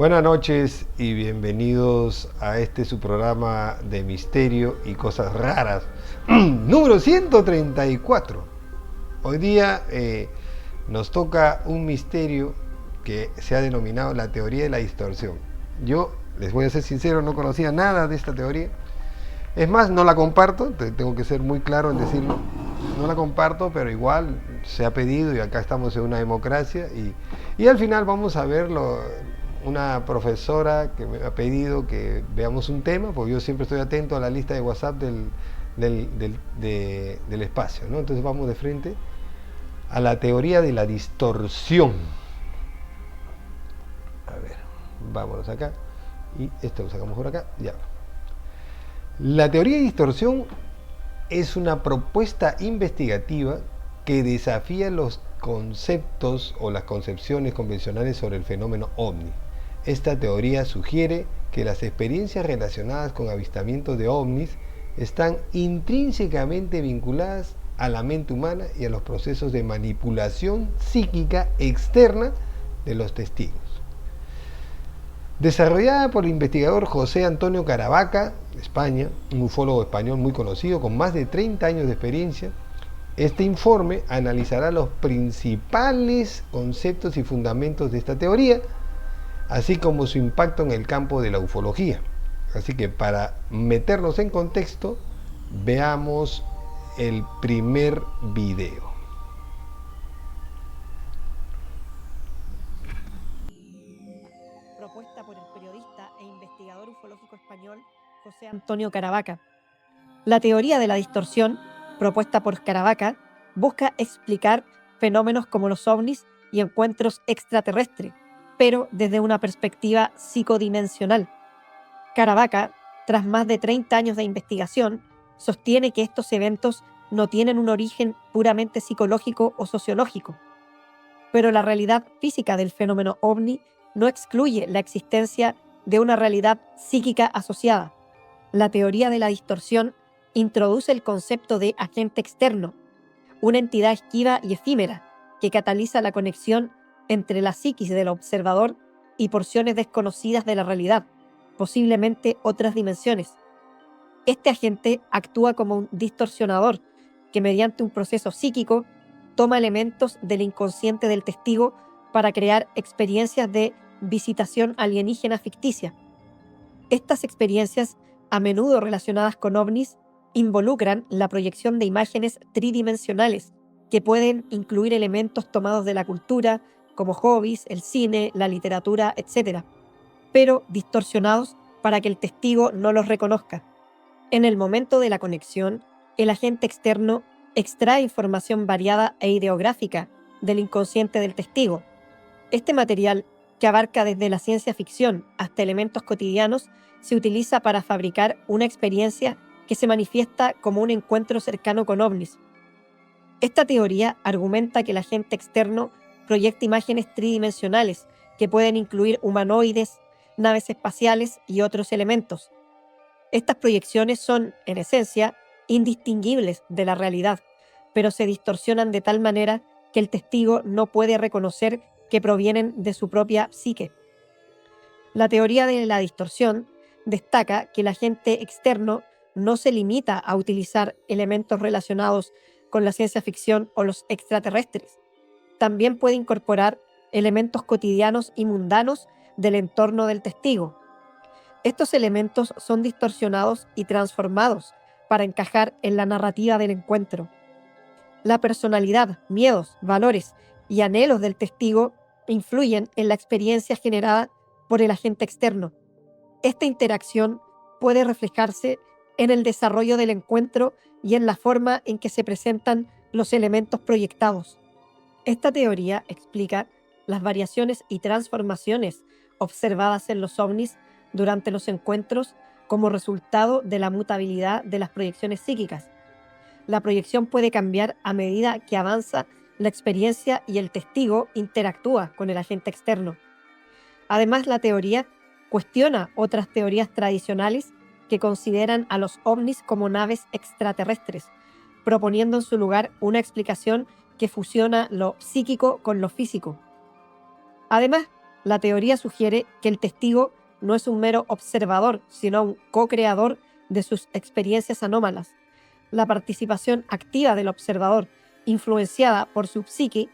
Buenas noches y bienvenidos a este su programa de misterio y cosas raras, número 134. Hoy día nos toca un misterio que se ha denominado la teoría de la distorsión. Yo, les voy a ser sincero, no conocía nada de esta teoría. Es más, no la comparto, tengo que ser muy claro en decirlo. No la comparto, pero igual se ha pedido y acá estamos en una democracia y al final vamos a verlo. Una profesora que me ha pedido que veamos un tema, porque yo siempre estoy atento a la lista de WhatsApp del espacio, ¿no? Entonces vamos de frente a la teoría de la distorsión. A ver, vámonos acá y esto lo sacamos por acá, ya. La teoría de distorsión es una propuesta investigativa que desafía los conceptos o las concepciones convencionales sobre el fenómeno ovni. Esta teoría sugiere que las experiencias relacionadas con avistamientos de ovnis están intrínsecamente vinculadas a la mente humana y a los procesos de manipulación psíquica externa de los testigos. Desarrollada por el investigador José Antonio Caravaca, de España, un ufólogo español muy conocido con más de 30 años de experiencia, este informe analizará los principales conceptos y fundamentos de esta teoría, así como su impacto en el campo de la ufología. Así que para meternos en contexto, veamos el primer video. Propuesta por el periodista e investigador ufológico español José Antonio Caravaca. La teoría de la distorsión, propuesta por Caravaca, busca explicar fenómenos como los ovnis y encuentros extraterrestres, pero desde una perspectiva psicodimensional. Caravaca, tras más de 30 años de investigación, sostiene que estos eventos no tienen un origen puramente psicológico o sociológico, pero la realidad física del fenómeno ovni no excluye la existencia de una realidad psíquica asociada. La teoría de la distorsión introduce el concepto de agente externo, una entidad esquiva y efímera que cataliza la conexión entre la psiquis del observador y porciones desconocidas de la realidad, posiblemente otras dimensiones. Este agente actúa como un distorsionador que, mediante un proceso psíquico, toma elementos del inconsciente del testigo para crear experiencias de visitación alienígena ficticia. Estas experiencias, a menudo relacionadas con ovnis, involucran la proyección de imágenes tridimensionales que pueden incluir elementos tomados de la cultura, como hobbies, el cine, la literatura, etc., pero distorsionados para que el testigo no los reconozca. En el momento de la conexión, el agente externo extrae información variada e ideográfica del inconsciente del testigo. Este material, que abarca desde la ciencia ficción hasta elementos cotidianos, se utiliza para fabricar una experiencia que se manifiesta como un encuentro cercano con ovnis. Esta teoría argumenta que el agente externo proyecta imágenes tridimensionales que pueden incluir humanoides, naves espaciales y otros elementos. Estas proyecciones son, en esencia, indistinguibles de la realidad, pero se distorsionan de tal manera que el testigo no puede reconocer que provienen de su propia psique. La teoría de la distorsión destaca que el agente externo no se limita a utilizar elementos relacionados con la ciencia ficción o los extraterrestres. También puede incorporar elementos cotidianos y mundanos del entorno del testigo. Estos elementos son distorsionados y transformados para encajar en la narrativa del encuentro. La personalidad, miedos, valores y anhelos del testigo influyen en la experiencia generada por el agente externo. Esta interacción puede reflejarse en el desarrollo del encuentro y en la forma en que se presentan los elementos proyectados. Esta teoría explica las variaciones y transformaciones observadas en los ovnis durante los encuentros como resultado de la mutabilidad de las proyecciones psíquicas. La proyección puede cambiar a medida que avanza la experiencia y el testigo interactúa con el agente externo. Además, la teoría cuestiona otras teorías tradicionales que consideran a los ovnis como naves extraterrestres, proponiendo en su lugar una explicación que fusiona lo psíquico con lo físico. Además, La teoría sugiere que el testigo no es un mero observador, sino un co-creador de sus experiencias anómalas. La participación activa del observador, influenciada por su psique,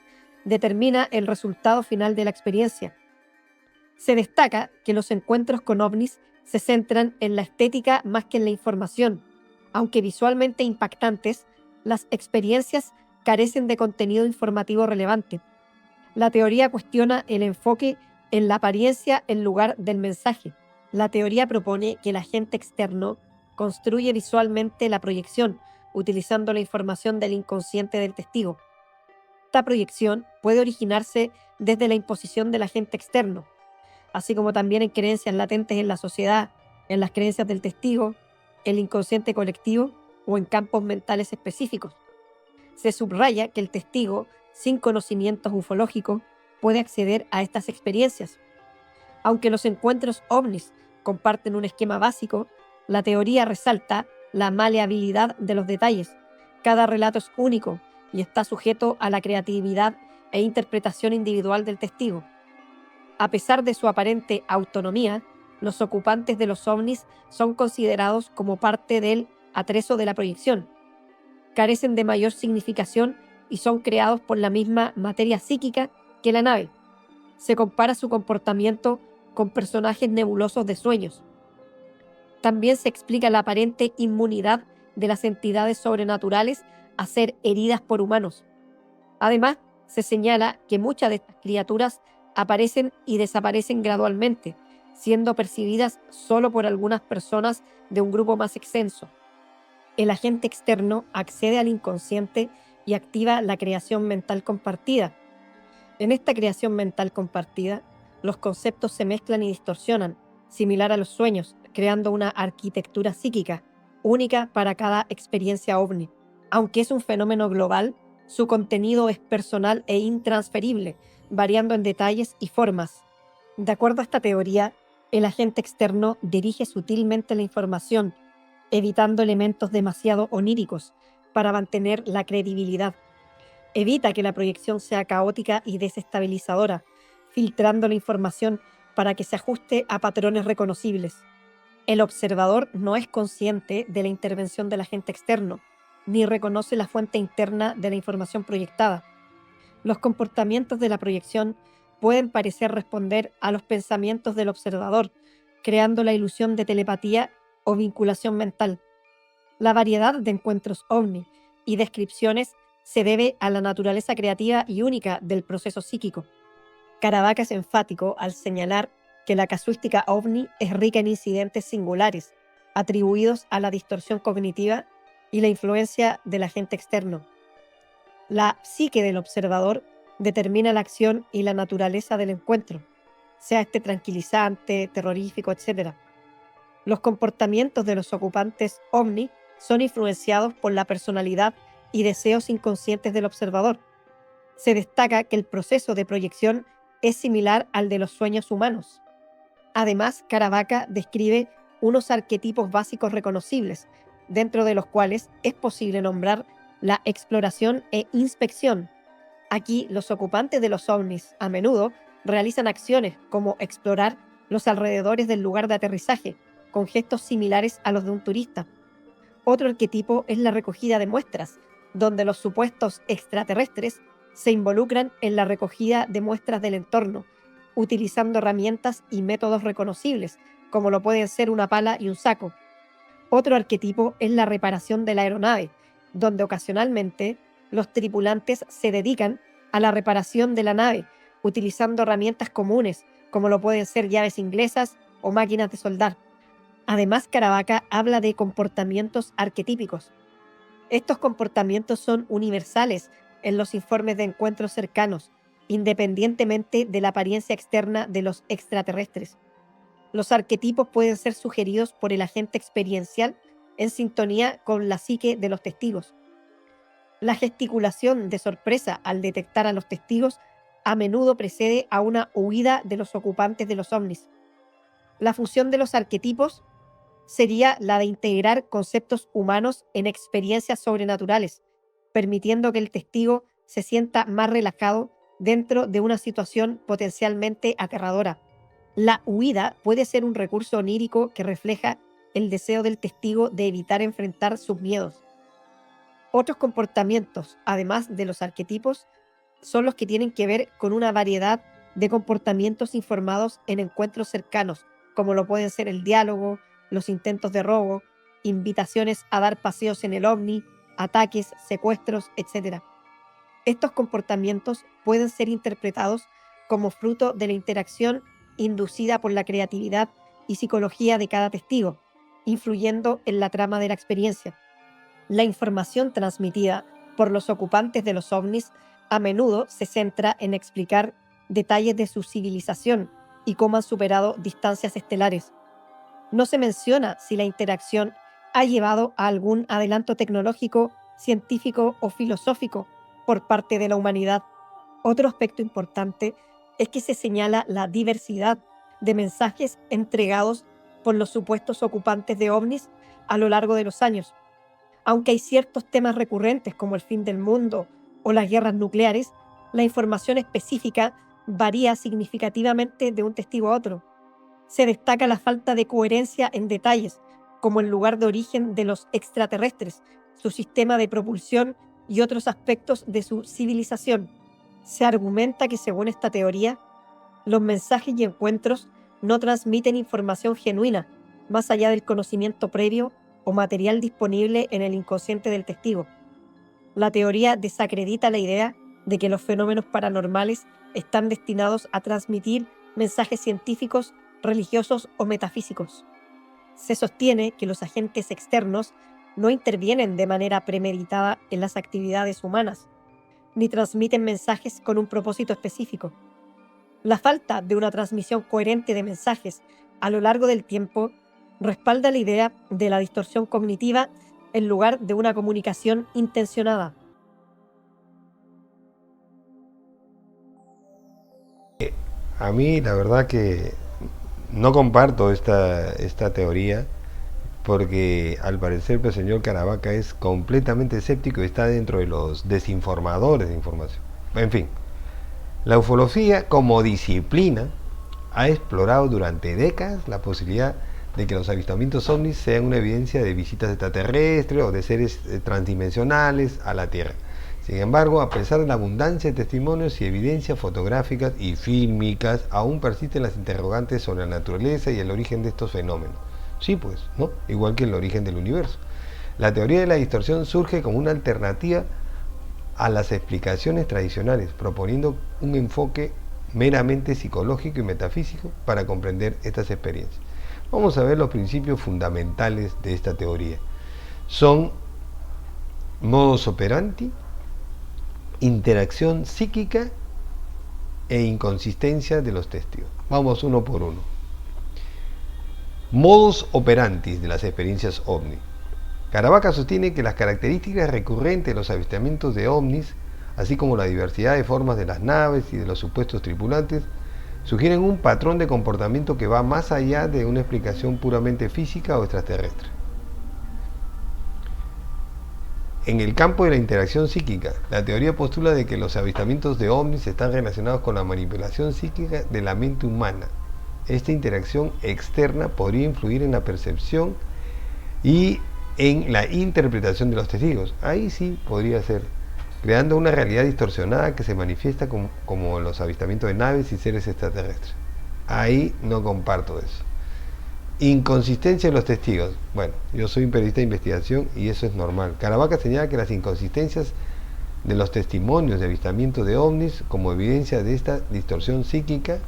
determina el resultado final de la experiencia. Se destaca que los encuentros con ovnis se centran en la estética más que en la información. Aunque visualmente impactantes, las experiencias carecen de contenido informativo relevante. La teoría cuestiona el enfoque en la apariencia en lugar del mensaje. La teoría propone que el agente externo construye visualmente la proyección, utilizando la información del inconsciente del testigo. Esta proyección puede originarse desde la imposición del agente externo, así como también en creencias latentes en la sociedad, en las creencias del testigo, el inconsciente colectivo o en campos mentales específicos. Se subraya que el testigo, sin conocimientos ufológicos, puede acceder a estas experiencias. Aunque los encuentros ovnis comparten un esquema básico, la teoría resalta la maleabilidad de los detalles. Cada relato es único y está sujeto a la creatividad e interpretación individual del testigo. A pesar de su aparente autonomía, los ocupantes de los ovnis son considerados como parte del atrezo de la proyección. Carecen de mayor significación y son creados por la misma materia psíquica que la nave. Se compara su comportamiento con personajes nebulosos de sueños. También se explica la aparente inmunidad de las entidades sobrenaturales a ser heridas por humanos. Además, se señala que muchas de estas criaturas aparecen y desaparecen gradualmente, siendo percibidas solo por algunas personas de un grupo más extenso. El agente externo accede al inconsciente y activa la creación mental compartida. En esta creación mental compartida, los conceptos se mezclan y distorsionan, similar a los sueños, creando una arquitectura psíquica única para cada experiencia ovni. Aunque es un fenómeno global, su contenido es personal e intransferible, variando en detalles y formas. De acuerdo a esta teoría, el agente externo dirige sutilmente la información, evitando elementos demasiado oníricos para mantener la credibilidad. Evita que la proyección sea caótica y desestabilizadora, filtrando la información para que se ajuste a patrones reconocibles. El observador no es consciente de la intervención del agente externo, ni reconoce la fuente interna de la información proyectada. Los comportamientos de la proyección pueden parecer responder a los pensamientos del observador, creando la ilusión de telepatía o vinculación mental. La variedad de encuentros ovni y descripciones se debe a la naturaleza creativa y única del proceso psíquico. Caravaca es enfático al señalar que la casuística ovni es rica en incidentes singulares, atribuidos a la distorsión cognitiva y la influencia del agente externo. La psique del observador determina la acción y la naturaleza del encuentro, sea este tranquilizante, terrorífico, etc. Los comportamientos de los ocupantes ovni son influenciados por la personalidad y deseos inconscientes del observador. Se destaca que el proceso de proyección es similar al de los sueños humanos. Además, Caravaca describe unos arquetipos básicos reconocibles, dentro de los cuales es posible nombrar la exploración e inspección. Aquí, los ocupantes de los ovnis a menudo realizan acciones como explorar los alrededores del lugar de aterrizaje, con gestos similares a los de un turista. Otro arquetipo es la recogida de muestras, donde los supuestos extraterrestres se involucran en la recogida de muestras del entorno, utilizando herramientas y métodos reconocibles, como lo pueden ser una pala y un saco. Otro arquetipo es la reparación de la aeronave, donde ocasionalmente los tripulantes se dedican a la reparación de la nave, utilizando herramientas comunes, como lo pueden ser llaves inglesas o máquinas de soldar. Además, Caravaca habla de comportamientos arquetípicos. Estos comportamientos son universales en los informes de encuentros cercanos, independientemente de la apariencia externa de los extraterrestres. Los arquetipos pueden ser sugeridos por el agente experiencial en sintonía con la psique de los testigos. La gesticulación de sorpresa al detectar a los testigos a menudo precede a una huida de los ocupantes de los ovnis. La función de los arquetipos sería la de integrar conceptos humanos en experiencias sobrenaturales, permitiendo que el testigo se sienta más relajado dentro de una situación potencialmente aterradora. La huida puede ser un recurso onírico que refleja el deseo del testigo de evitar enfrentar sus miedos. Otros comportamientos, además de los arquetipos, son los que tienen que ver con una variedad de comportamientos informados en encuentros cercanos, como lo pueden ser el diálogo, los intentos de robo, invitaciones a dar paseos en el ovni, ataques, secuestros, etc. Estos comportamientos pueden ser interpretados como fruto de la interacción inducida por la creatividad y psicología de cada testigo, influyendo en la trama de la experiencia. La información transmitida por los ocupantes de los ovnis a menudo se centra en explicar detalles de su civilización y cómo han superado distancias estelares. No se menciona si la interacción ha llevado a algún adelanto tecnológico, científico o filosófico por parte de la humanidad. Otro aspecto importante es que se señala la diversidad de mensajes entregados por los supuestos ocupantes de ovnis a lo largo de los años. Aunque hay ciertos temas recurrentes como el fin del mundo o las guerras nucleares, la información específica varía significativamente de un testigo a otro. Se destaca la falta de coherencia en detalles, como el lugar de origen de los extraterrestres, su sistema de propulsión y otros aspectos de su civilización. Se argumenta que, según esta teoría, los mensajes y encuentros no transmiten información genuina, más allá del conocimiento previo o material disponible en el inconsciente del testigo. La teoría desacredita la idea de que los fenómenos paranormales están destinados a transmitir mensajes científicos, religiosos o metafísicos. Se sostiene que los agentes externos no intervienen de manera premeditada en las actividades humanas, ni transmiten mensajes con un propósito específico. La falta de una transmisión coherente de mensajes a lo largo del tiempo respalda la idea de la distorsión cognitiva en lugar de una comunicación intencionada. A mí la verdad que no comparto esta teoría porque al parecer el señor Caravaca es completamente escéptico y está dentro de los desinformadores de información. En fin, la ufología como disciplina ha explorado durante décadas la posibilidad de que los avistamientos ovnis sean una evidencia de visitas extraterrestres o de seres transdimensionales a la Tierra. Sin embargo, a pesar de la abundancia de testimonios y evidencias fotográficas y fílmicas, aún persisten las interrogantes sobre la naturaleza y el origen de estos fenómenos. Sí, pues, ¿no? Igual que el origen del universo. La teoría de la distorsión surge como una alternativa a las explicaciones tradicionales, proponiendo un enfoque meramente psicológico y metafísico para comprender estas experiencias. Vamos a ver los principios fundamentales de esta teoría. Son modus operandi, interacción psíquica e inconsistencia de los testigos. Vamos uno por uno. Modus operandi de las experiencias ovni. Caravaca sostiene que las características recurrentes de los avistamientos de ovnis, así como la diversidad de formas de las naves y de los supuestos tripulantes, sugieren un patrón de comportamiento que va más allá de una explicación puramente física o extraterrestre. En el campo de la interacción psíquica, la teoría postula de que los avistamientos de ovnis están relacionados con la manipulación psíquica de la mente humana. Esta interacción externa podría influir en la percepción y en la interpretación de los testigos. Ahí sí podría ser, creando una realidad distorsionada que se manifiesta como los avistamientos de naves y seres extraterrestres. Ahí no comparto eso. Inconsistencia de los testigos. Bueno, yo soy un periodista de investigación y eso es normal. Caravaca señala que las inconsistencias de los testimonios de avistamiento de ovnis como evidencia de esta distorsión psíquica,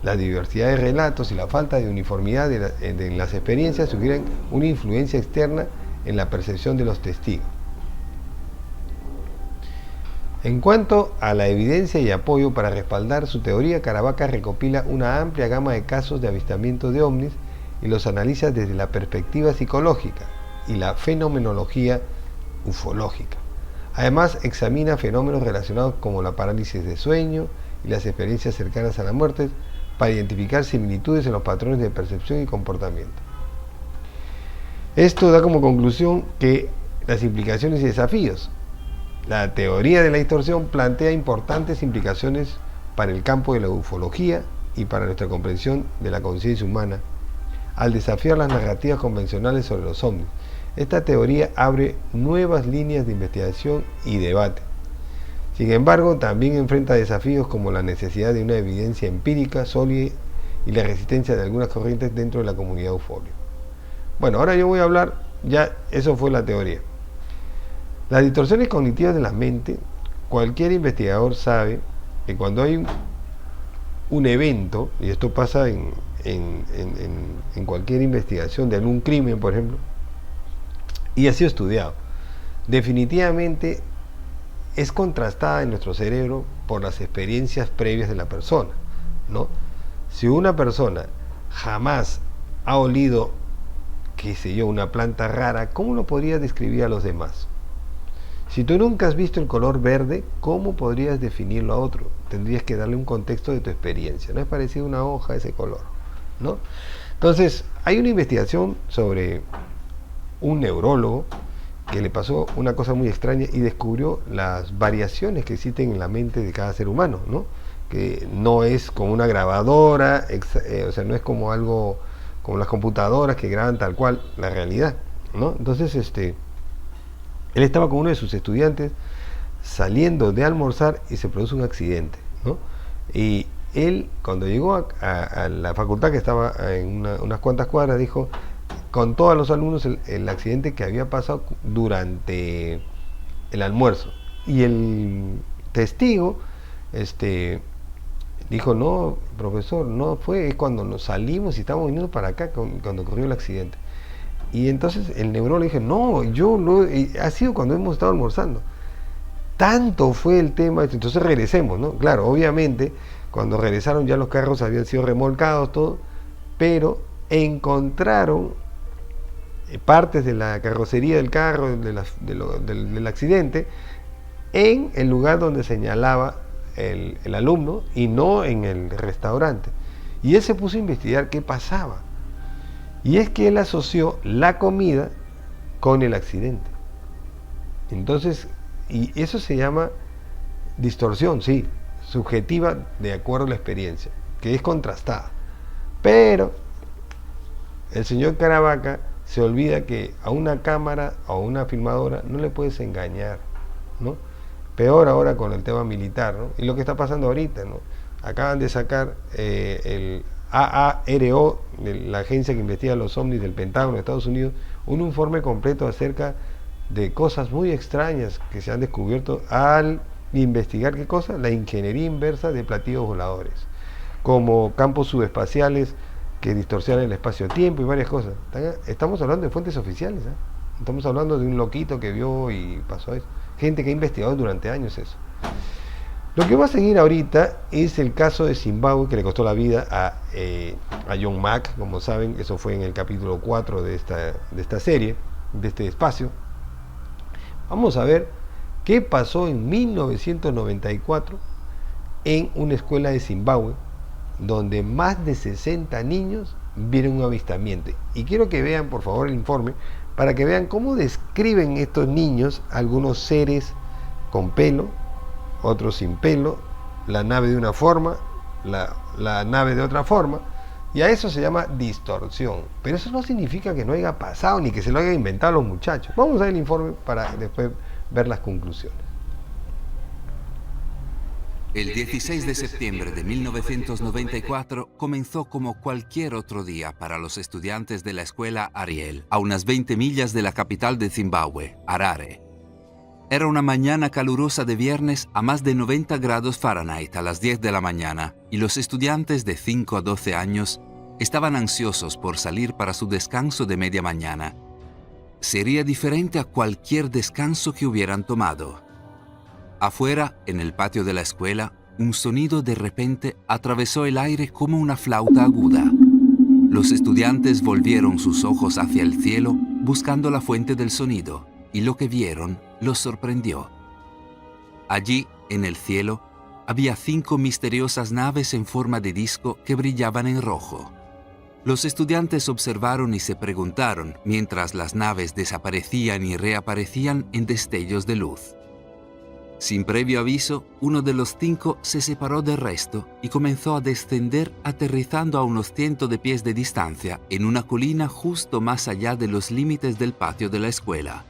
la diversidad de relatos y la falta de uniformidad de las experiencias sugieren una influencia externa en la percepción de los testigos. En cuanto a la evidencia y apoyo para respaldar su teoría, Caravaca recopila una amplia gama de casos de avistamiento de ovnis y los analiza desde la perspectiva psicológica y la fenomenología ufológica. Además, examina fenómenos relacionados como la parálisis de sueño y las experiencias cercanas a la muerte para identificar similitudes en los patrones de percepción y comportamiento. Esto da como conclusión que las implicaciones y desafíos. La teoría de la distorsión plantea importantes implicaciones para el campo de la ufología y para nuestra comprensión de la conciencia humana, al desafiar las narrativas convencionales sobre los ovnis. Esta teoría abre nuevas líneas de investigación y debate. Sin embargo, también enfrenta desafíos como la necesidad de una evidencia empírica sólida y la resistencia de algunas corrientes dentro de la comunidad ufólica. Bueno, ahora yo voy a hablar, ya eso fue la teoría. Las distorsiones cognitivas de la mente, cualquier investigador sabe que cuando hay un evento, y esto pasa en cualquier investigación de algún crimen, por ejemplo, y ha sido estudiado, definitivamente es contrastada en nuestro cerebro por las experiencias previas de la persona, ¿no? Si una persona jamás ha olido, qué sé yo, una planta rara, ¿cómo lo podrías describir a los demás? Si tú nunca has visto el color verde, ¿cómo podrías definirlo a otro? Tendrías que darle un contexto de tu experiencia. No es parecido a una hoja ese color, ¿no? Entonces, hay una investigación sobre un neurólogo que le pasó una cosa muy extraña y descubrió las variaciones que existen en la mente de cada ser humano, ¿no? Que no es como una grabadora, o sea, no es como algo, como las computadoras que graban tal cual la realidad, ¿no? Entonces, él estaba con uno de sus estudiantes saliendo de almorzar y se produce un accidente, ¿no? Y él, cuando llegó a la facultad, que estaba en unas cuantas cuadras, dijo con todos los alumnos el accidente que había pasado durante el almuerzo. Y el testigo dijo, no, profesor, no fue, es cuando nos salimos y estábamos viniendo para acá cuando ocurrió el accidente. Y entonces el neurólogo le dije, no, ha sido cuando hemos estado almorzando. Tanto fue el tema, entonces regresemos, ¿no? Claro, obviamente, cuando regresaron ya los carros habían sido remolcados, todo, pero encontraron partes de la carrocería del carro, del accidente, en el lugar donde señalaba el alumno y no en el restaurante. Y él se puso a investigar qué pasaba. Y es que él asoció la comida con el accidente. Entonces, y eso se llama distorsión, sí, subjetiva de acuerdo a la experiencia, que es contrastada. Pero el señor Caravaca se olvida que a una cámara o a una filmadora no le puedes engañar, ¿no? Peor ahora con el tema militar, ¿no? Y lo que está pasando ahorita, ¿no? Acaban de sacar el AARO, la agencia que investiga los ovnis del Pentágono de Estados Unidos, un informe completo acerca de cosas muy extrañas que se han descubierto al investigar, ¿qué cosa? La ingeniería inversa de platillos voladores, como campos subespaciales que distorsionan el espacio-tiempo y varias cosas. Estamos hablando de fuentes oficiales, ¿eh? Estamos hablando de un loquito que vio y pasó eso. Gente que ha investigado durante años eso. Lo que va a seguir ahorita es el caso de Zimbabue, que le costó la vida a John Mack, como saben, eso fue en el capítulo 4 de esta serie, de este espacio. Vamos a ver qué pasó en 1994 en una escuela de Zimbabue, donde más de 60 niños vieron un avistamiento. Y quiero que vean, por favor, el informe, para que vean cómo describen estos niños algunos seres con pelo, otros sin pelo, la nave de una forma, la nave de otra forma, y a eso se llama distorsión. Pero eso no significa que no haya pasado ni que se lo hayan inventado los muchachos. Vamos a ver el informe para después ver las conclusiones. El 16 de septiembre de 1994 comenzó como cualquier otro día para los estudiantes de la escuela Ariel, a unas 20 millas de la capital de Zimbabue, Harare. Era una mañana calurosa de viernes a más de 90 grados Fahrenheit a las 10 de la mañana y los estudiantes de 5 a 12 años estaban ansiosos por salir para su descanso de media mañana. Sería diferente a cualquier descanso que hubieran tomado. Afuera, en el patio de la escuela, un sonido de repente atravesó el aire como una flauta aguda. Los estudiantes volvieron sus ojos hacia el cielo buscando la fuente del sonido, y lo que vieron los sorprendió. Allí, en el cielo, había 5 misteriosas naves en forma de disco que brillaban en rojo. Los estudiantes observaron y se preguntaron mientras las naves desaparecían y reaparecían en destellos de luz. Sin previo aviso, uno de los 5 se separó del resto y comenzó a descender aterrizando a unos 100 de pies de distancia en una colina justo más allá de los límites del patio de la escuela.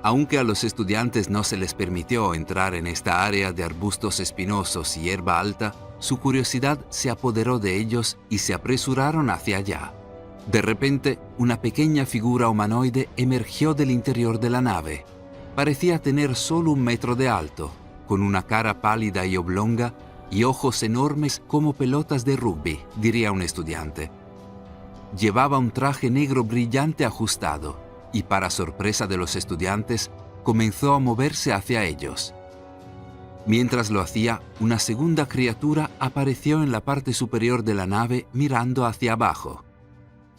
Aunque a los estudiantes no se les permitió entrar en esta área de arbustos espinosos y hierba alta, su curiosidad se apoderó de ellos y se apresuraron hacia allá. De repente, una pequeña figura humanoide emergió del interior de la nave. Parecía tener solo 1 metro de alto, con una cara pálida y oblonga y ojos enormes como pelotas de rugby, diría un estudiante. Llevaba un traje negro brillante ajustado y, para sorpresa de los estudiantes, comenzó a moverse hacia ellos. Mientras lo hacía, una segunda criatura apareció en la parte superior de la nave mirando hacia abajo.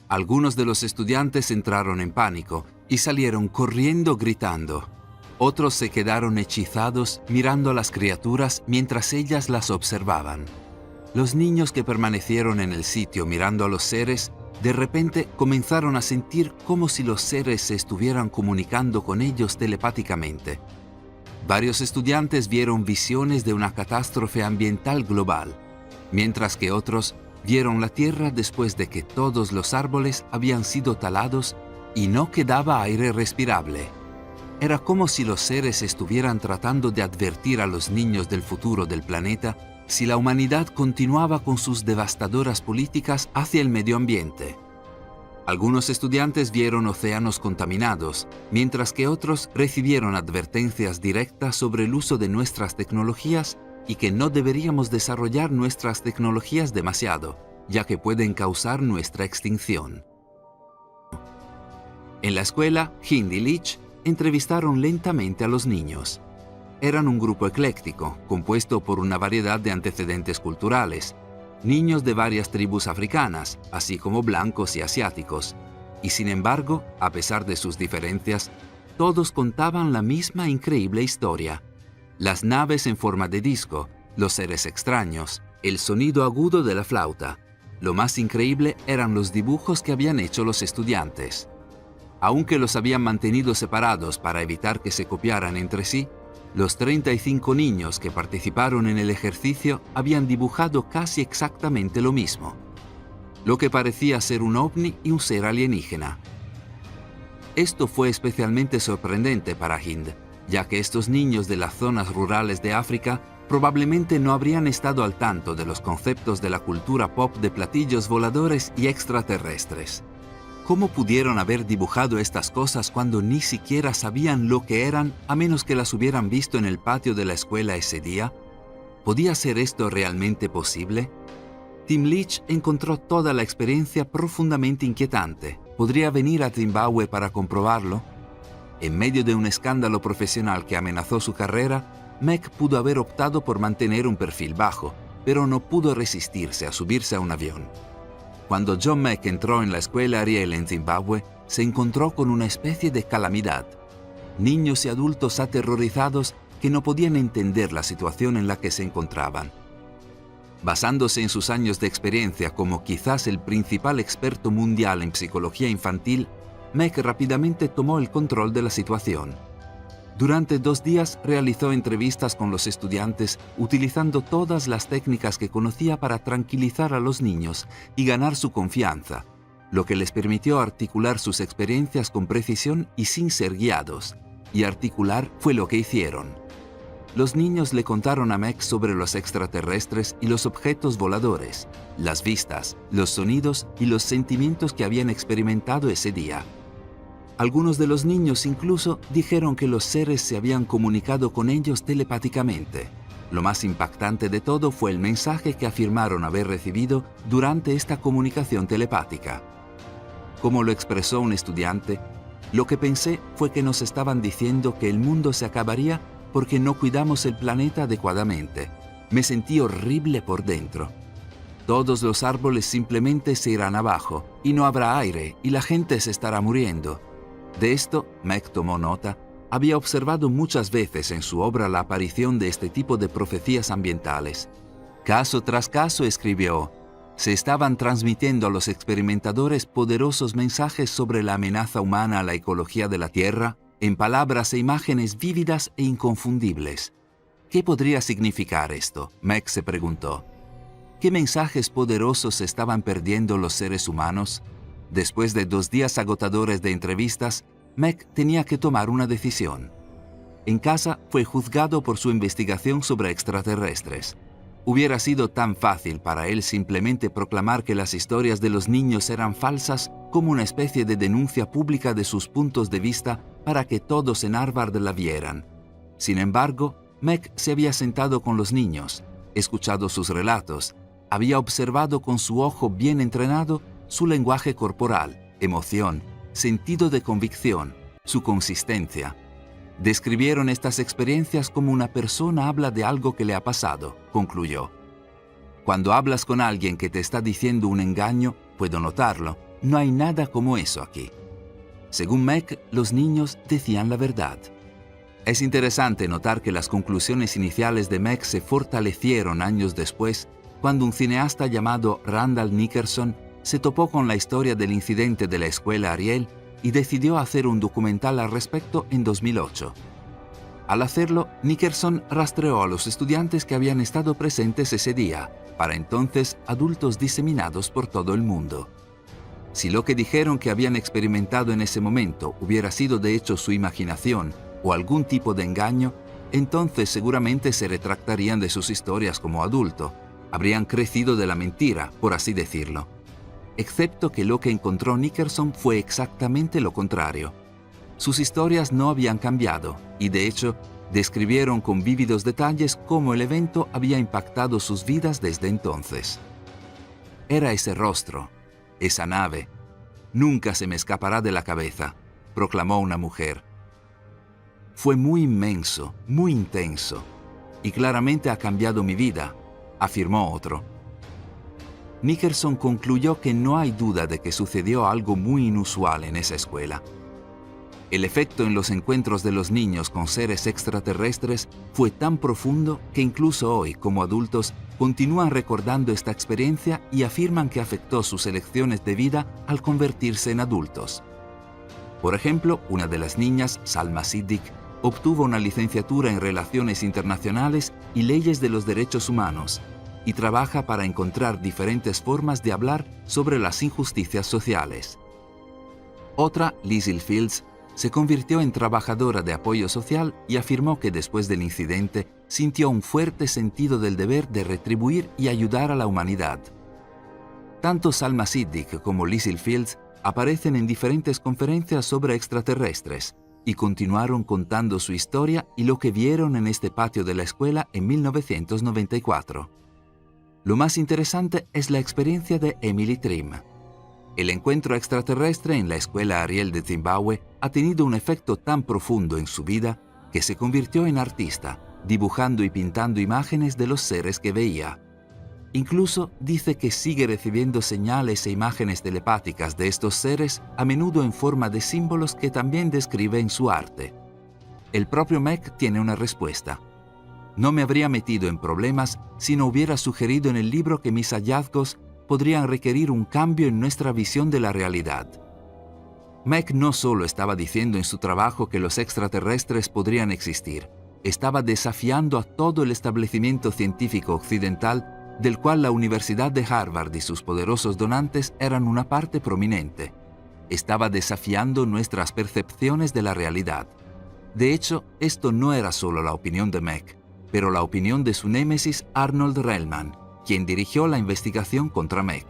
Algunos de los estudiantes entraron en pánico y salieron corriendo gritando. Otros se quedaron hechizados mirando a las criaturas mientras ellas las observaban. Los niños que permanecieron en el sitio mirando a los seres, de repente comenzaron a sentir como si los seres se estuvieran comunicando con ellos telepáticamente. Varios estudiantes vieron visiones de una catástrofe ambiental global, mientras que otros vieron la Tierra después de que todos los árboles habían sido talados y no quedaba aire respirable. Era como si los seres estuvieran tratando de advertir a los niños del futuro del planeta si la humanidad continuaba con sus devastadoras políticas hacia el medio ambiente. Algunos estudiantes vieron océanos contaminados, mientras que otros recibieron advertencias directas sobre el uso de nuestras tecnologías y que no deberíamos desarrollar nuestras tecnologías demasiado, ya que pueden causar nuestra extinción. En la escuela, Hind y Leach entrevistaron lentamente a los niños. Eran un grupo ecléctico, compuesto por una variedad de antecedentes culturales, niños de varias tribus africanas, así como blancos y asiáticos, y sin embargo, a pesar de sus diferencias, todos contaban la misma increíble historia. Las naves en forma de disco, los seres extraños, el sonido agudo de la flauta. Lo más increíble eran los dibujos que habían hecho los estudiantes. Aunque los habían mantenido separados para evitar que se copiaran entre sí, los 35 niños que participaron en el ejercicio habían dibujado casi exactamente lo mismo, lo que parecía ser un ovni y un ser alienígena. Esto fue especialmente sorprendente para Hind, ya que estos niños de las zonas rurales de África probablemente no habrían estado al tanto de los conceptos de la cultura pop de platillos voladores y extraterrestres. ¿Cómo pudieron haber dibujado estas cosas cuando ni siquiera sabían lo que eran a menos que las hubieran visto en el patio de la escuela ese día? ¿Podía ser esto realmente posible? Tim Leach encontró toda la experiencia profundamente inquietante. ¿Podría venir a Zimbabue para comprobarlo? En medio de un escándalo profesional que amenazó su carrera, Meg pudo haber optado por mantener un perfil bajo, pero no pudo resistirse a subirse a un avión. Cuando John Mack entró en la escuela Ariel en Zimbabue, se encontró con una especie de calamidad. Niños y adultos aterrorizados que no podían entender la situación en la que se encontraban. Basándose en sus años de experiencia como quizás el principal experto mundial en psicología infantil, Mack rápidamente tomó el control de la situación. Durante 2 días realizó entrevistas con los estudiantes utilizando todas las técnicas que conocía para tranquilizar a los niños y ganar su confianza, lo que les permitió articular sus experiencias con precisión y sin ser guiados. Y articular fue lo que hicieron. Los niños le contaron a Meg sobre los extraterrestres y los objetos voladores, las vistas, los sonidos y los sentimientos que habían experimentado ese día. Algunos de los niños incluso dijeron que los seres se habían comunicado con ellos telepáticamente. Lo más impactante de todo fue el mensaje que afirmaron haber recibido durante esta comunicación telepática. Como lo expresó un estudiante, lo que pensé fue que nos estaban diciendo que el mundo se acabaría porque no cuidamos el planeta adecuadamente. Me sentí horrible por dentro. Todos los árboles simplemente se irán abajo y no habrá aire y la gente se estará muriendo. De esto, Meg tomó nota. Había observado muchas veces en su obra la aparición de este tipo de profecías ambientales. Caso tras caso escribió, se estaban transmitiendo a los experimentadores poderosos mensajes sobre la amenaza humana a la ecología de la Tierra, en palabras e imágenes vívidas e inconfundibles. ¿Qué podría significar esto?, Meg se preguntó. ¿Qué mensajes poderosos estaban perdiendo los seres humanos? Después de 2 días agotadores de entrevistas, Meg tenía que tomar una decisión. En casa fue juzgado por su investigación sobre extraterrestres. Hubiera sido tan fácil para él simplemente proclamar que las historias de los niños eran falsas como una especie de denuncia pública de sus puntos de vista para que todos en Harvard la vieran. Sin embargo, Meg se había sentado con los niños, escuchado sus relatos, había observado con su ojo bien entrenado su lenguaje corporal, emoción, sentido de convicción, su consistencia. Describieron estas experiencias como una persona habla de algo que le ha pasado, concluyó. Cuando hablas con alguien que te está diciendo un engaño, puedo notarlo, no hay nada como eso aquí. Según Meg, los niños decían la verdad. Es interesante notar que las conclusiones iniciales de Meg se fortalecieron años después, cuando un cineasta llamado Randall Nickerson se topó con la historia del incidente de la escuela Ariel y decidió hacer un documental al respecto en 2008. Al hacerlo, Nickerson rastreó a los estudiantes que habían estado presentes ese día, para entonces adultos diseminados por todo el mundo. Si lo que dijeron que habían experimentado en ese momento hubiera sido de hecho su imaginación o algún tipo de engaño, entonces seguramente se retractarían de sus historias como adulto, habrían crecido de la mentira, por así decirlo. Excepto que lo que encontró Nickerson fue exactamente lo contrario. Sus historias no habían cambiado y, de hecho, describieron con vívidos detalles cómo el evento había impactado sus vidas desde entonces. Era ese rostro, esa nave. Nunca se me escapará de la cabeza, proclamó una mujer. Fue muy inmenso, muy intenso, y claramente ha cambiado mi vida, afirmó otro. Nickerson concluyó que no hay duda de que sucedió algo muy inusual en esa escuela. El efecto en los encuentros de los niños con seres extraterrestres fue tan profundo que incluso hoy, como adultos, continúan recordando esta experiencia y afirman que afectó sus elecciones de vida al convertirse en adultos. Por ejemplo, una de las niñas, Salma Siddiq, obtuvo una licenciatura en Relaciones Internacionales y Leyes de los Derechos Humanos y trabaja para encontrar diferentes formas de hablar sobre las injusticias sociales. Otra, Liesl Fields, se convirtió en trabajadora de apoyo social y afirmó que después del incidente sintió un fuerte sentido del deber de retribuir y ayudar a la humanidad. Tanto Salma Siddiq como Liesl Fields aparecen en diferentes conferencias sobre extraterrestres y continuaron contando su historia y lo que vieron en este patio de la escuela en 1994. Lo más interesante es la experiencia de Emily Trim. El encuentro extraterrestre en la escuela Ariel de Zimbabue ha tenido un efecto tan profundo en su vida que se convirtió en artista, dibujando y pintando imágenes de los seres que veía. Incluso dice que sigue recibiendo señales e imágenes telepáticas de estos seres, a menudo en forma de símbolos que también describe en su arte. El propio Meg tiene una respuesta. No me habría metido en problemas si no hubiera sugerido en el libro que mis hallazgos podrían requerir un cambio en nuestra visión de la realidad. Meg no solo estaba diciendo en su trabajo que los extraterrestres podrían existir, estaba desafiando a todo el establecimiento científico occidental del cual la Universidad de Harvard y sus poderosos donantes eran una parte prominente. Estaba desafiando nuestras percepciones de la realidad. De hecho, esto no era solo la opinión de Meg, pero la opinión de su némesis Arnold Rellman, quien dirigió la investigación contra Meg.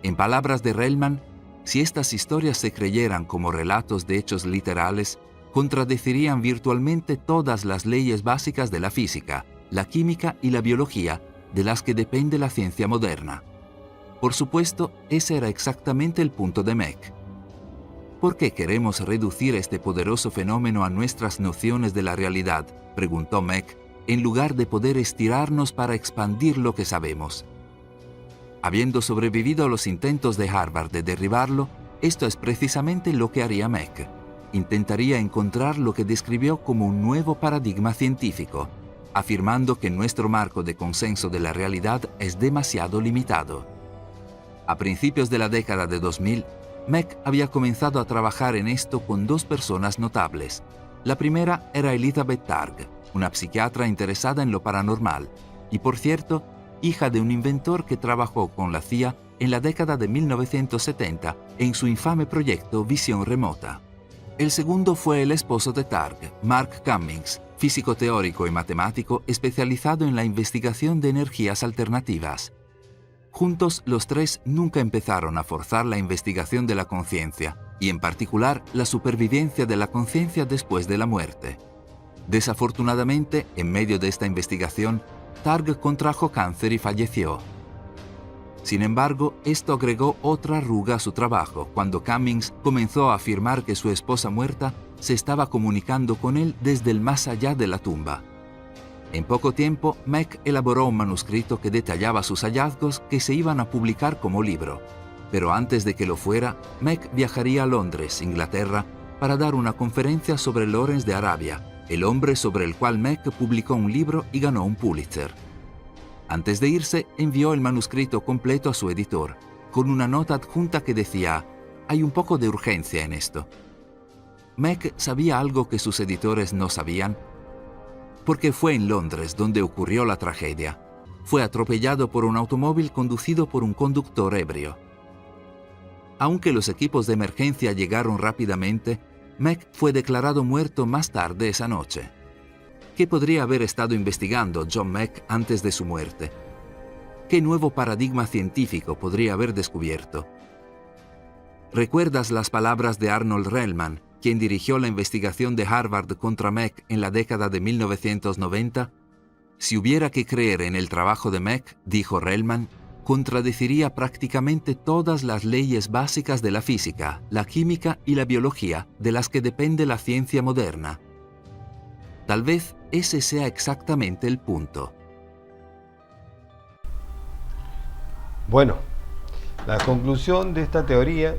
En palabras de Rellman, si estas historias se creyeran como relatos de hechos literales, contradecirían virtualmente todas las leyes básicas de la física, la química y la biología de las que depende la ciencia moderna. Por supuesto, ese era exactamente el punto de Meg. ¿Por qué queremos reducir este poderoso fenómeno a nuestras nociones de la realidad?, preguntó Meg, en lugar de poder estirarnos para expandir lo que sabemos. Habiendo sobrevivido a los intentos de Harvard de derribarlo, esto es precisamente lo que haría Meg. Intentaría encontrar lo que describió como un nuevo paradigma científico, afirmando que nuestro marco de consenso de la realidad es demasiado limitado. A principios de la década de 2000, Meck había comenzado a trabajar en esto con dos personas notables. La primera era Elizabeth Targ, una psiquiatra interesada en lo paranormal y, por cierto, hija de un inventor que trabajó con la CIA en la década de 1970 en su infame proyecto Visión Remota. El segundo fue el esposo de Targ, Mark Cummings, físico teórico y matemático especializado en la investigación de energías alternativas. Juntos, los tres nunca empezaron a forzar la investigación de la conciencia, y en particular la supervivencia de la conciencia después de la muerte. Desafortunadamente, en medio de esta investigación, Targ contrajo cáncer y falleció. Sin embargo, esto agregó otra arruga a su trabajo cuando Cummings comenzó a afirmar que su esposa muerta se estaba comunicando con él desde el más allá de la tumba. En poco tiempo, Meck elaboró un manuscrito que detallaba sus hallazgos que se iban a publicar como libro. Pero antes de que lo fuera, Meck viajaría a Londres, Inglaterra, para dar una conferencia sobre Lawrence de Arabia, el hombre sobre el cual Meck publicó un libro y ganó un Pulitzer. Antes de irse, envió el manuscrito completo a su editor, con una nota adjunta que decía: «Hay un poco de urgencia en esto». Meck sabía algo que sus editores no sabían, porque fue en Londres donde ocurrió la tragedia. Fue atropellado por un automóvil conducido por un conductor ebrio. Aunque los equipos de emergencia llegaron rápidamente, Meck fue declarado muerto más tarde esa noche. ¿Qué podría haber estado investigando John Meck antes de su muerte? ¿Qué nuevo paradigma científico podría haber descubierto? ¿Recuerdas las palabras de Arnold Rellman, quien dirigió la investigación de Harvard contra Meck en la década de 1990? Si hubiera que creer en el trabajo de Meck, dijo Rellman, contradeciría prácticamente todas las leyes básicas de la física, la química y la biología de las que depende la ciencia moderna. Tal vez ese sea exactamente el punto. Bueno, la conclusión de esta teoría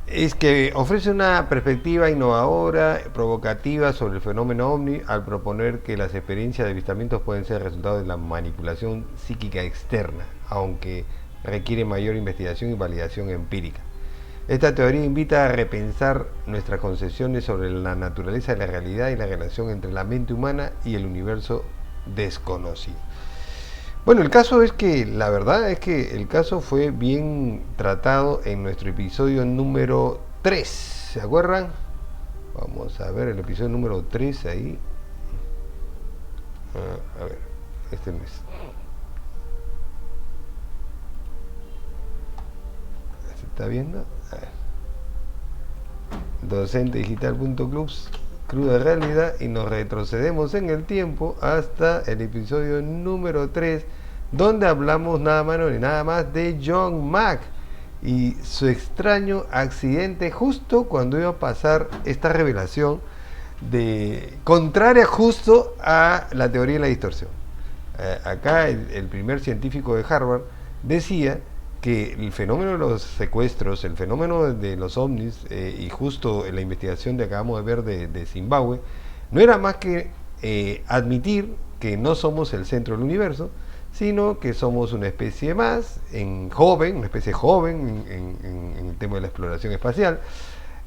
es que ofrece una perspectiva innovadora, provocativa sobre el fenómeno ovni al proponer que las experiencias de avistamientos pueden ser resultado de la manipulación psíquica externa, aunque requiere mayor investigación y validación empírica. Esta teoría invita a repensar nuestras concepciones sobre la naturaleza de la realidad y la relación entre la mente humana y el universo desconocido. Bueno, el caso es que, la verdad es que el caso fue bien tratado en nuestro episodio número 3, ¿se acuerdan? Vamos a ver el episodio número 3 ahí. A ver, este no es. ¿Se está viendo? A ver. Docentedigital.club, cruda realidad, y nos retrocedemos en el tiempo hasta el episodio número 3, donde hablamos nada menos ni nada más de John Mack y su extraño accidente justo cuando iba a pasar esta revelación contraria justo a la teoría de la distorsión. Acá el primer científico de Harvard decía que el fenómeno de los secuestros, el fenómeno de los ovnis y justo en la investigación que acabamos de ver de Zimbabue, no era más que admitir que no somos el centro del universo, sino que somos una especie más, una especie joven en el tema de la exploración espacial.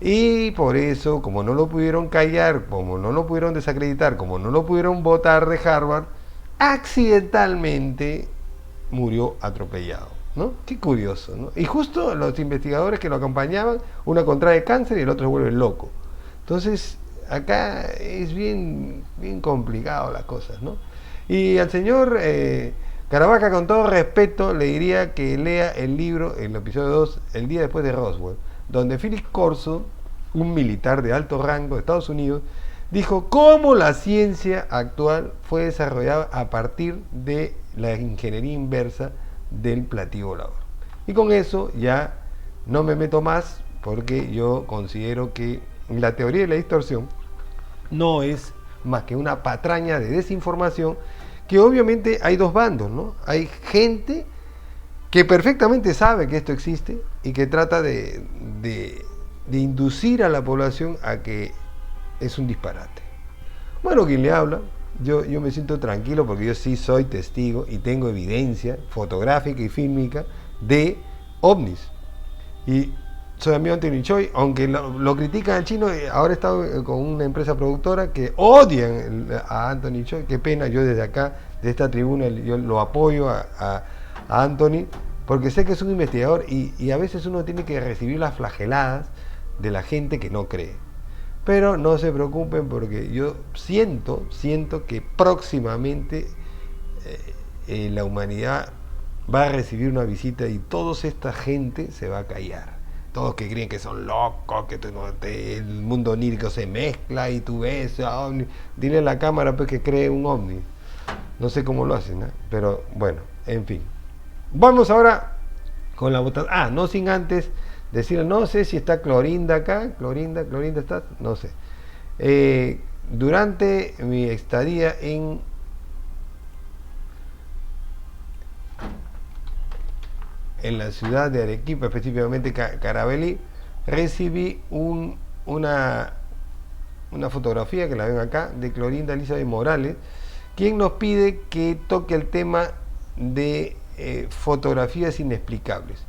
Y por eso, como no lo pudieron callar, como no lo pudieron desacreditar, como no lo pudieron botar de Harvard, accidentalmente murió atropellado, ¿no? Qué curioso, ¿no? Y justo los investigadores que lo acompañaban, uno contrae cáncer y el otro se vuelve loco. Entonces, acá es bien complicado las cosas, ¿no? Y al señor Caravaca, con todo respeto, le diría que lea el libro, en el episodio 2, El día después de Roswell, donde Philip Corso, un militar de alto rango de Estados Unidos, dijo cómo la ciencia actual fue desarrollada a partir de la ingeniería inversa del platillo volador. Y con eso ya no me meto más, porque yo considero que la teoría de la distorsión no es más que una patraña de desinformación, que obviamente hay dos bandos, ¿no? Hay gente que perfectamente sabe que esto existe y que trata de inducir a la población a que es un disparate. Bueno, quien le habla, yo me siento tranquilo porque yo sí soy testigo y tengo evidencia fotográfica y fílmica de ovnis. Y soy amigo de Anthony Choi, aunque lo critican al chino, ahora está con una empresa productora que odian a Anthony Choi. Qué pena, yo desde acá, de esta tribuna, yo lo apoyo a Anthony, porque sé que es un investigador y a veces uno tiene que recibir las flageladas de la gente que no cree. Pero no se preocupen porque yo siento que próximamente la humanidad va a recibir una visita y toda esta gente se va a callar. Todos que creen que son locos, que el mundo onírico se mezcla y tú ves ovni. Dile a la cámara pues que cree un ovni. No sé cómo lo hacen, ¿eh? Pero bueno, en fin. Vamos ahora con la votación. No sin antes decir, no sé si está Clorinda acá. Clorinda está, no sé. Durante mi estadía en la ciudad de Arequipa, específicamente Carabalí, recibí una fotografía, que la ven acá, de Clorinda Elizabeth Morales, quien nos pide que toque el tema de fotografías inexplicables.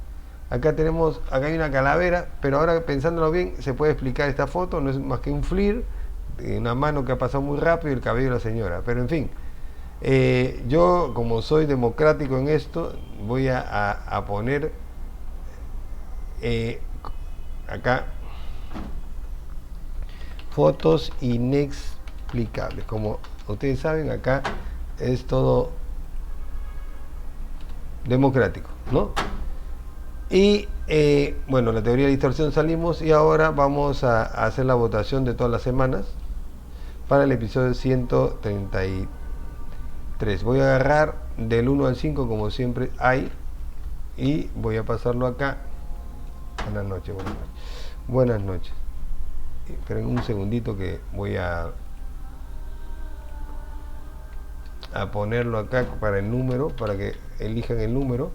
Acá hay una calavera, pero ahora pensándolo bien, se puede explicar esta foto, no es más que un FLIR, una mano que ha pasado muy rápido y el cabello de la señora, pero en fin. Yo, como soy democrático en esto, voy a poner acá fotos inexplicables. Como ustedes saben, acá es todo democrático, ¿no? Y bueno, la teoría de distorsión salimos y ahora vamos a hacer la votación de todas las semanas para el episodio 133. Voy a agarrar del 1 al 5 como siempre hay y voy a pasarlo acá. Buenas noches. Buenas noches. Esperen un segundito que voy a ponerlo acá para el número, para que elijan el número,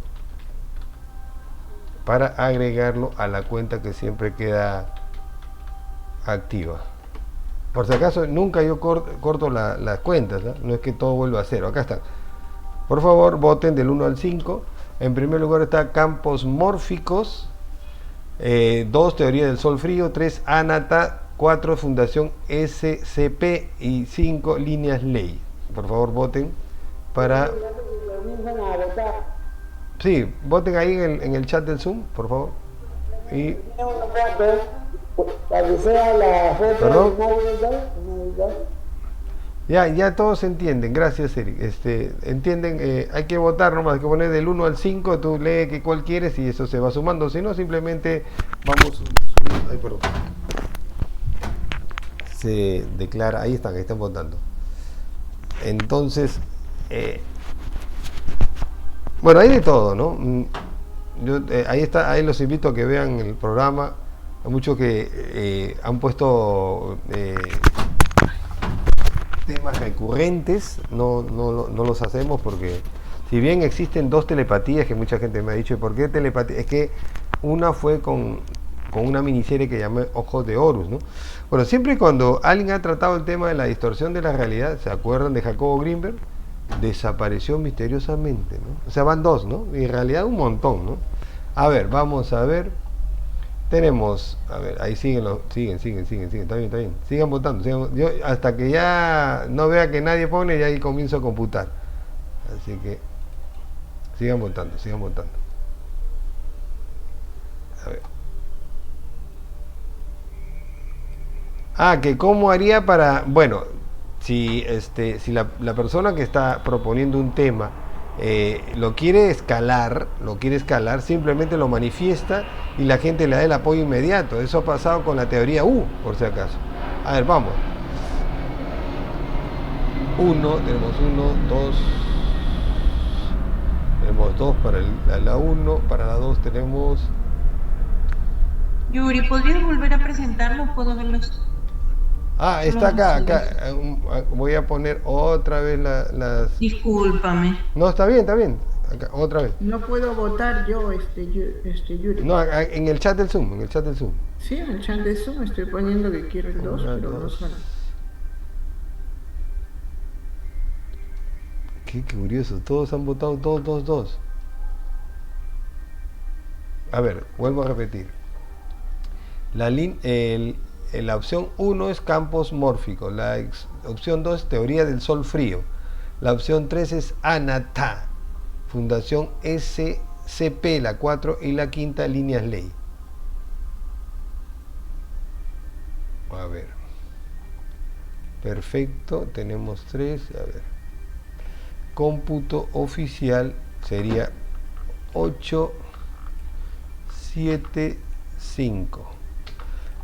para agregarlo a la cuenta que siempre queda activa. Por si acaso, nunca yo corto las cuentas, ¿no? No es que todo vuelva a cero. Acá están. Por favor, voten del 1 al 5. En primer lugar está campos mórficos. 2, teoría del sol frío. 3, Anata. 4, fundación SCP. Y 5, líneas ley. Por favor, voten para... Sí, voten ahí en el chat del Zoom, por favor. Y... ¿Perdón? Ya todos entienden, gracias Eric. Entienden, hay que votar nomás, hay que poner del 1 al 5, tú lee que cuál quieres y eso se va sumando, si no simplemente vamos subiendo. Ay, perdón. Se declara, ahí están votando. Entonces, bueno, hay de todo, ¿no? Ahí los invito a que vean el programa. Hay muchos que han puesto temas recurrentes, no los hacemos porque si bien existen 2 telepatías que mucha gente me ha dicho, ¿por qué telepatía? Es que una fue con una miniserie que llamé Ojos de Horus, ¿no? Bueno, siempre y cuando alguien ha tratado el tema de la distorsión de la realidad, ¿se acuerdan de Jacobo Greenberg? Desapareció misteriosamente, ¿no? O sea, van 2, ¿no? Y en realidad un montón, ¿no? A ver, vamos a ver. Tenemos, a ver, ahí siguen, está bien. Sigan votando, yo hasta que ya no vea que nadie pone, ya ahí comienzo a computar. Así que sigan votando. A ver. Que cómo haría para, bueno, si la persona que está proponiendo un tema lo quiere escalar, simplemente lo manifiesta y la gente le da el apoyo inmediato. Eso ha pasado con la teoría U, por si acaso. A ver, vamos. Tenemos 2. Tenemos 2 para la 1, para la 2 tenemos... Yuri, ¿podrías volver a presentarlo? ¿Puedo verlos? Está acá. Voy a poner otra vez las... Discúlpame. No, está bien. Acá, otra vez. No puedo votar yo, Yuri. No, en el chat del Zoom, Sí, en el chat del Zoom estoy poniendo que quiero el 2, pero no suena. Qué curioso, todos han votado 2. A ver, vuelvo a repetir. La opción 1 es campos mórficos, la opción 2 es teoría del sol frío, la opción 3 es ANATA, Fundación SCP, la 4 y la 5 líneas ley. A ver, perfecto, tenemos 3, a ver, cómputo oficial sería 875.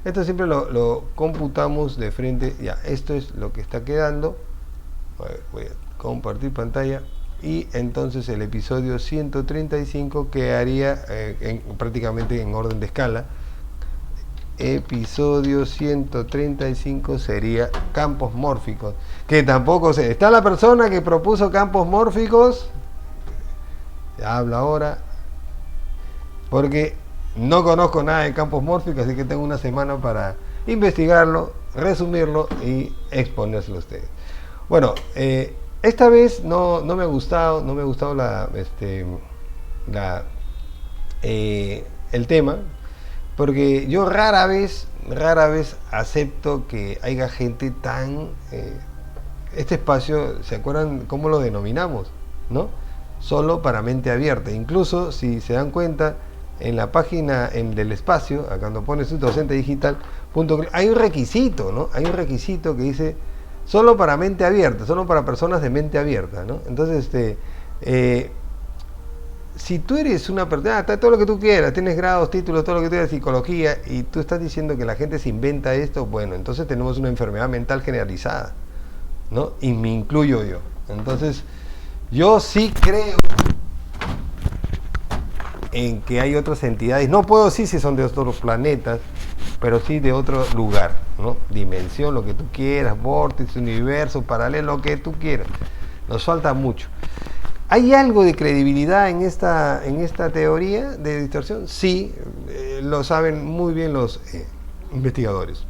Esto siempre lo computamos de frente. Ya, esto es lo que está quedando. A ver, voy a compartir pantalla. Y entonces el episodio 135 quedaría prácticamente en orden de escala. Episodio 135 sería campos mórficos. Que tampoco sé. ¿Está la persona que propuso campos mórficos? Ya habla ahora. Porque no conozco nada de campos mórficos, así que tengo una semana para investigarlo, resumirlo y exponérselo a ustedes. Bueno, esta vez no me ha gustado, el tema, porque yo rara vez acepto que haya gente tan... este espacio, ¿se acuerdan cómo lo denominamos? ¿No? Solo para mente abierta. Incluso, si se dan cuenta, en la página del espacio, acá cuando pones docentedigital.com, hay un requisito, ¿no? Hay un requisito que dice solo para mente abierta, solo para personas de mente abierta, ¿no? Entonces, si tú eres una persona, está todo lo que tú quieras, tienes grados, títulos, todo lo que tú quieras, psicología, y tú estás diciendo que la gente se inventa esto, bueno, entonces tenemos una enfermedad mental generalizada, ¿no? Y me incluyo yo. Entonces, yo sí creo en que hay otras entidades, no puedo decir si son de otros planetas, pero sí de otro lugar, ¿no? Dimensión, lo que tú quieras, vórtice, universo, paralelo, lo que tú quieras. Nos falta mucho. ¿Hay algo de credibilidad en esta teoría de distorsión? Sí, lo saben muy bien los investigadores.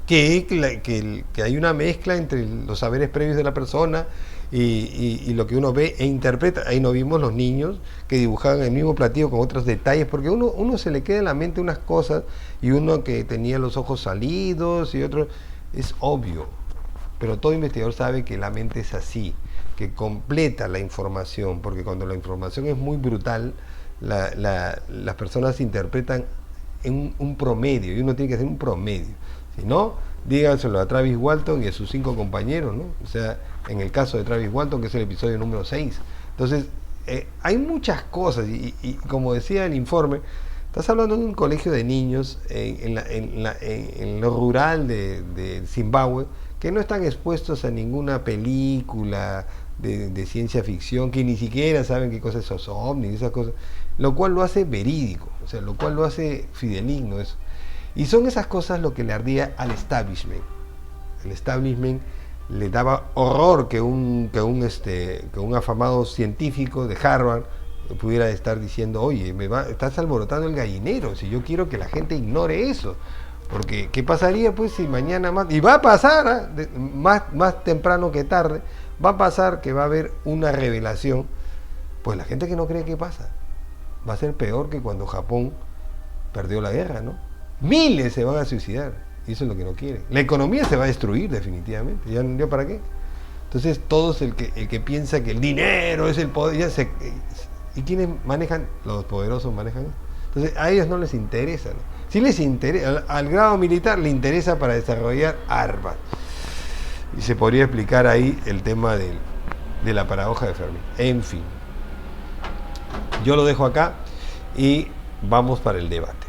Que hay una mezcla entre los saberes previos de la persona y lo que uno ve e interpreta. Ahí no vimos los niños que dibujaban el mismo platillo con otros detalles, porque uno se le queda en la mente unas cosas, y uno que tenía los ojos salidos y otro, es obvio, pero todo investigador sabe que la mente es así, que completa la información, porque cuando la información es muy brutal, las personas interpretan en un promedio, y uno tiene que hacer un promedio. Si no, díganselo a Travis Walton y a sus 5 compañeros, ¿no? O sea, en el caso de Travis Walton, que es el episodio número 6. Entonces, hay muchas cosas, y como decía el informe, estás hablando de un colegio de niños en lo rural de Zimbabue, que no están expuestos a ninguna película de ciencia ficción, que ni siquiera saben qué cosas son ovnis, esas cosas, lo cual lo hace verídico, o sea, lo cual lo hace fideligno eso. Y son esas cosas lo que le ardía al establishment. El establishment le daba horror que un afamado científico de Harvard pudiera estar diciendo, oye, estás alborotando el gallinero, si yo quiero que la gente ignore eso. Porque, ¿qué pasaría pues si mañana más, y va a pasar, más temprano que tarde, va a pasar que va a haber una revelación? Pues la gente que no cree que pasa, va a ser peor que cuando Japón perdió la guerra, ¿no? Miles se van a suicidar, y eso es lo que no quieren. La economía se va a destruir definitivamente, ¿ya para qué? Entonces todos el que piensa que el dinero es el poder, ¿y quiénes manejan? Los poderosos manejan. Entonces a ellos no les interesa, ¿no? Sí les interesa, al grado militar le interesa para desarrollar armas. Y se podría explicar ahí el tema de la paradoja de Fermi. En fin, yo lo dejo acá y vamos para el debate.